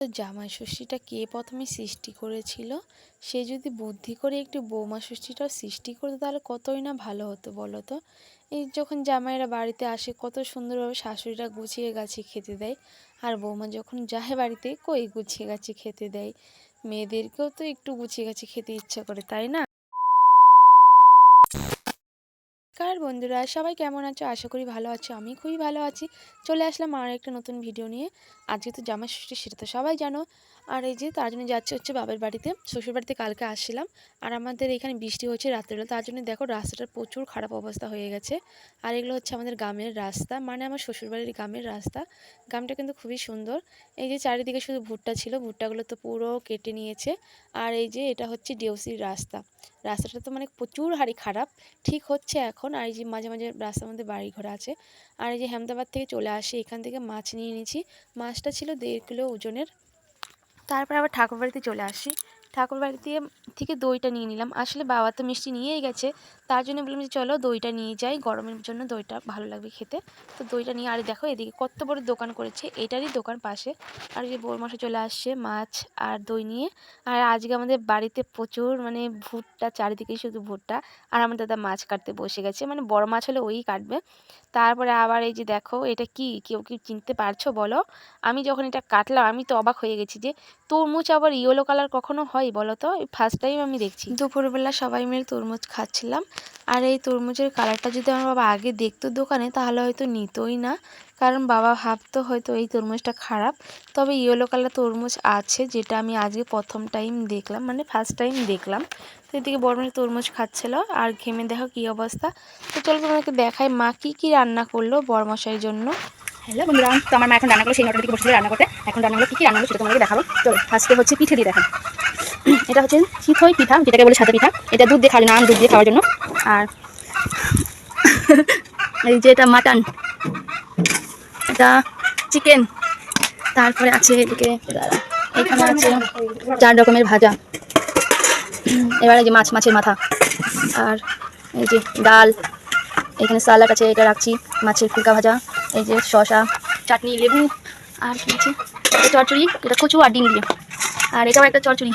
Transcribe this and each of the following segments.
তো জামাই ষষ্ঠীটা কে প্রথমে সৃষ্টি করেছিল? সে যদি বুদ্ধি করে একটু বৌমা ষষ্ঠীটাও সৃষ্টি করতো তাহলে কতই না ভালো হতো বলো তো। এই যখন জামাইরা বাড়িতে আসে কত সুন্দরভাবে শাশুড়িরা গুছিয়ে গাছিয়ে খেতে দেয়, আর বৌমা যখন যায় বাড়িতে কই গুছিয়ে গাছিয়ে খেতে দেয়। মেয়েদেরকেও তো একটু গুছিয়ে গাছিয়ে খেতে ইচ্ছা করে, তাই না? কার বন্ধুরা সবাই কেমন আছো? আশা করি ভালো আছো। আমি খুবই ভালো আছি। চলে আসলাম আর একটা নতুন ভিডিও নিয়ে। আজকে তো জামাই ষষ্ঠী, সেটা তো সবাই জানো। আর এই যে তার জন্য যাচ্ছে হচ্ছে বাবার বাড়িতে, শ্বশুর বাড়িতে কালকে আসছিলাম। আর আমাদের এখানে বৃষ্টি হচ্ছে রাত্রেবেলা, তার জন্য দেখো রাস্তাটার প্রচুর খারাপ অবস্থা হয়ে গেছে। আর এগুলো হচ্ছে আমাদের গ্রামের রাস্তা, মানে আমার শ্বশুরবাড়ির গ্রামের রাস্তা। গ্রামটা কিন্তু খুবই সুন্দর। এই যে চারিদিকে শুধু ভুট্টা ছিল, ভুট্টাগুলো তো পুরো কেটে নিয়েছে। আর এই যে এটা হচ্ছে ডিওসির রাস্তা। রাস্তাটা তো মানে প্রচুর হারি খারাপ, ঠিক হচ্ছে এখন। আর এই যে মাঝে মাঝে রাস্তার মধ্যে বাড়ি ঘর আছে। আর এই যে হেমদাবাদ থেকে চলে আসি, এখান থেকে মাছ নিয়ে নিয়েছি। মাছটা ছিল 1.5 কিলো ওজনের। তারপর আবার ঠাকুরবাড়িতে চলে আসি। ঠাকুরবাড়িতে থেকে দইটা নিয়ে নিলাম। আসলে বাবা তো মিষ্টি নিয়েই গেছে, তার জন্য বললাম যে চলো দইটা নিয়ে যাই, গরমের জন্য দইটা ভালো লাগবে খেতে। তো দইটা নিয়ে, আর দেখো এদিকে কত বড় দোকান করেছে, এটারই দোকান পাশে। আর যে বৌমাসা চলে আসছে মাছ আর দই নিয়ে। আর আজকে আমাদের বাড়িতে প্রচুর মানে ভুট্টা, চারিদিকে শুধু ভুট্টা। আর আমার দাদা মাছ কাটতে বসে গেছে, মানে বড় মাছ হলে ওই কাটবে। তারপরে আবার এই যে দেখো এটা কি, কেউ কি চিনতে পারছো বলো? আমি যখন এটা কাটলাম আমি তো অবাক হয়ে গেছি যে তরমুজ আবার ইয়েলো কালার কখনো হয় বলো তো? ফার্স্ট টাইম আমি দেখছি। দুপুরবেলা সবাই মিলে তরমুজ খাচ্ছিলাম। আর এই তরমুজের কালারটা যদি আমার বাবা আগে দেখতো দোকানে তাহলে হয়তো নিতই না, কারণ বাবা ভাবতো হয়তো এই তরমুজটা খারাপ। তবে ইয়েলো কালার তরমুজ আছে, যেটা আমি আজকে প্রথম টাইম দেখলাম, মানে ফার্স্ট টাইম দেখলাম। তো এদিকে বড় মেয়ে তরমুজ খাচ্ছিল আর ঘেমে দেখো কী অবস্থা। তো চলো তোমাকে দেখাই মা কী রান্না করলো বড়মশাইয়ের জন্য। হ্যালো বন্ধুরা, তো আমার মা এখন রান্না করলো, সেই 9টার দিকে বসেছিল রান্না করতে। এখন রান্নাগুলো কী কী রান্না হলো সেটা তোমাদেরকে দেখাবো। চলো ফার্স্টে হচ্ছে পিঠে দিয়ে দেখাই। এটা হচ্ছে চিতই পিঠা, যেটাকে বলে সাদা পিঠা। এটা দুধ দিয়ে খাওয়ার জন্য, দুধ দিয়ে খাওয়ার জন্য। আর এই যে এটা মাটন, এটা চিকেন। তারপরে আছে এদিকে, এখানে আছে 4 রকমের ভাজা। এবার এই যে মাছের মাথা। আর এই যে ডাল, এখানে সালাড আছে, এটা রাখছি। মাছের ফুলকা ভাজা, এই যে শসা, চাটনি, লেবু। আর কি আছে, এটা চচ্চড়ি, এটা কচু আর ডিম দিয়ে। আর এটাও একটা চচ্চড়ি,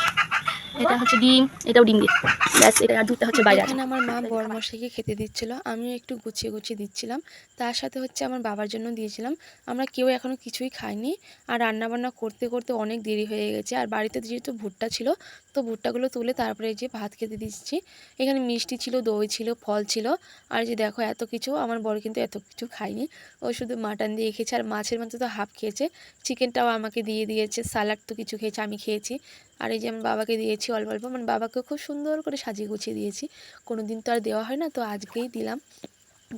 এটা হচ্ছে ডিম, এটাও ডিম দিয়ে। ব্যাস, এটা আর দুধটা হচ্ছে বাইরে আছে। এখানে আমার মা বড়মশাইকে খেতে দিচ্ছিল, আমিও একটু গুছিয়ে গুছিয়ে দিচ্ছিলাম। তার সাথে হচ্ছে আমার বাবার জন্য দিয়েছিলাম। আমরা কেউ এখনও কিছুই খাইনি। আর রান্নাবান্না করতে করতে অনেক দেরি হয়ে গেছে। আর বাড়িতে যেহেতু ভুট্টা ছিল, তো ভুট্টাগুলো তুলে তারপরে যে ভাত খেতে দিচ্ছি। এখানে মিষ্টি ছিল, দই ছিল, ফল ছিল। আর যে দেখো এত কিছু, আমার বড় কিন্তু এত কিছু খায়নি। ও শুধু মাটন দিয়ে খেয়েছে, আর মাছের মধ্যে তো হাফ খেয়েছে। চিকেনটাও আমাকে দিয়ে দিয়েছে, সালাড তো কিছু খেয়েছে, আমি খেয়েছি। আর এই যে আমি বাবাকে দিয়েছি অল্প অল্প, মানে বাবাকে খুব সুন্দর করে সাজিয়ে গুছিয়ে দিয়েছি। কোনো দিন তো আর দেওয়া হয় না, তো আজকেই দিলাম।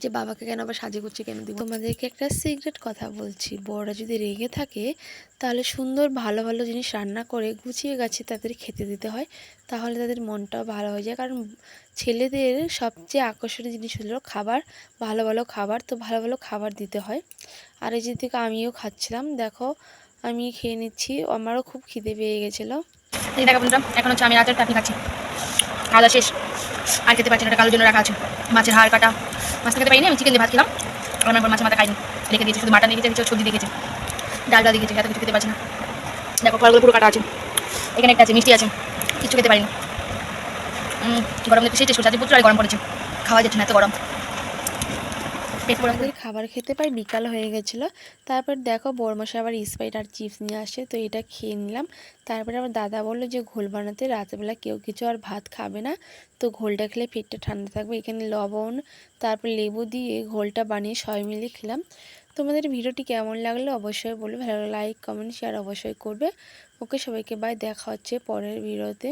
যে বাবাকে কেন আবার সাজিয়ে গুছিয়ে কেন দিব। তোমাদেরকে একটা সিক্রেট কথা বলছি, বড়রা যদি রেগে থাকে তাহলে সুন্দর ভালো ভালো জিনিস রান্না করে গুছিয়ে গাছিয়ে তাদের খেতে দিতে হয়, তাহলে তাদের মনটাও ভালো হয়ে যায়। কারণ ছেলেদের সবচেয়ে আকর্ষণীয় জিনিস হলো খাবার, ভালো ভালো খাবার। তো ভালো ভালো খাবার দিতে হয়। আর এই যে থেকে আমিও খাচ্ছিলাম, দেখো আমি খেয়ে নিচ্ছি, আমারও খুব খিদে পেয়ে গেছিলো। এই দেখা বন্ধুরা, এখন হচ্ছে আমি রাতের টাপি খাচ্ছি। খাওয়া শেষ, আর খেতে পারছি না, এটা কালোর জন্য রাখা আছে। মাছের হাড় কাটা, মাছ খেতে পারিনি, আমি চিকেন দিয়ে ভাত খেলাম। আমার মাছের মাথা খাইনি, রেখে দিয়েছি। শুধু মাটন রেখেছে, সবজি দেখেছে, ডাল দেখেছে, এত কিছু খেতে পারছি না। দেখো ফলগুলো পুরো কাটা আছে, এখানে একটা আছে, মিষ্টি আছে, কিছু খেতে পারিনি। গরম দেখতে সেই টেস্ট করছে, আজ প্রচুর গরম পড়েছে, খাওয়া যাচ্ছে না, এত গরম। আমাদের খাবার খেতে পাই বিকাল হয়ে গেছিলো। তারপর দেখো বড়মশাই আবার স্প্রাইট আর চিপস নিয়ে আসে, তো এটা খেয়ে নিলাম। তারপরে আমার দাদা বললো যে ঘোল বানাতে, রাতেরবেলা কেউ কিছু আর ভাত খাবে না, তো ঘোলটা খেলে পেটটা ঠান্ডা থাকবে। এখানে লবণ তারপর লেবু দিয়ে ঘোলটা বানিয়ে সবাই মিলে খেলাম। তোমাদের ভিডিওটি কেমন লাগলো অবশ্যই বলবে, ভালো লাইক কমেন্ট শেয়ার অবশ্যই করবে। ওকে সবাইকে বাই, দেখা হচ্ছে পরের ভিডিওতে।